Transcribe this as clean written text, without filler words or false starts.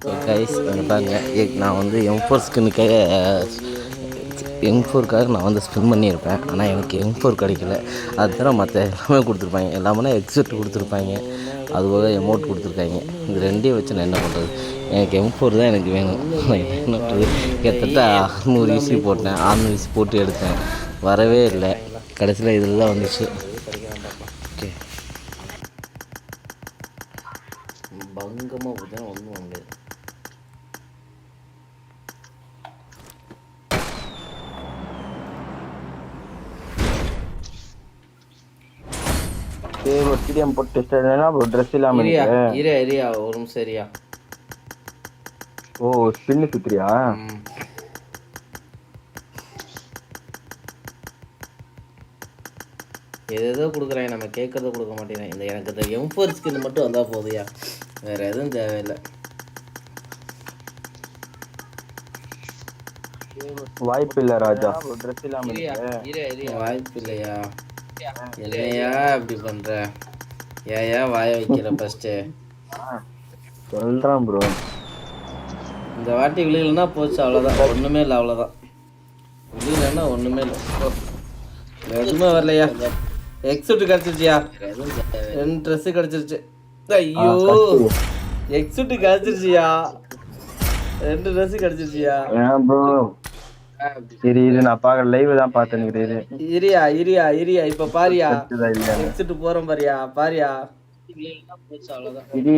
So guys பாருங்க, நான் வந்து M4 ஸ்கின்னுக்காக M4க்காக நான் வந்து ஸ்பின் பண்ணியிருப்பேன். ஆனால் எனக்கு M4 கிடைக்கல. அது தவிர மற்ற எல்லாமே கொடுத்துருப்பாங்க. எல்லாமே எக்ஸிட் கொடுத்துருப்பாங்க, அதுபோக எமௌண்ட் கொடுத்துருக்காங்க. இது ரெண்டையும் வச்சு நான் என்ன பண்ணுறது? எனக்கு M4 தான் எனக்கு வேணும். என்ன பண்ணுறது? கிட்டத்தட்ட 600 ஈசி போட்டேன், 600 ஈசி போட்டு எடுத்தேன், வரவே இல்லை. கடைசியில் இதில் தான் வந்துச்சு. ஓகே, பங்கமாக பார்த்தீங்கன்னா ஒன்றும் வாங்க. ஒரு டிடிஎம் போட்டு டெஸ்ட் ஆடுனா ப்ரோ ட்ரெஸ் இல்லாம இரியா ஒரு நிமிஷம் சரியா. ஓ ஸ்பின் சுத்துறியா? ஏதோ கொடுக்குறாங்க, நம்ம கேட்கறத கொடுக்க மாட்டேங்கிறேன். இந்த எனக்கு இந்த M4 ஸ்கின் மட்டும் வந்தால் போதுயா, வேற எதுவும் தேவையில்லை. வாய்ப்பு இல்லை ராஜா, ட்ரெஸ் இல்லாம வாய்ப்பு இல்லையா? என்னையா இப்படி பண்ற? ஏயா வாய வைக்கிற? ஃபர்ஸ்ட்டு சொல்றான் ப்ரோ, இந்த வாட்டி விழுகலன்னா போச்சு, அவ்வளோதான். ஒன்றுமே இல்லை, அவ்வளோதான். விழுகலன்னா ஒன்றுமே இல்லை, எதுவுமே வரலையா. எக்ஸுட்டு கிடச்சிருச்சியா? 2 ட்ரெஸ்ஸு கிடச்சிருச்சு. ஐயோ, எக்ஸுட்டு கிடச்சிருச்சியா? 2 ட்ரெஸ்ஸு கிடச்சிருச்சியா? ப்ரோ சரி, இது நான் பார்க்க லைவ் தான் பார்த்தேன். இரியா இப்ப பாரியா, எக்ஸிட் போறோம் பாரியா, பாரியா. இது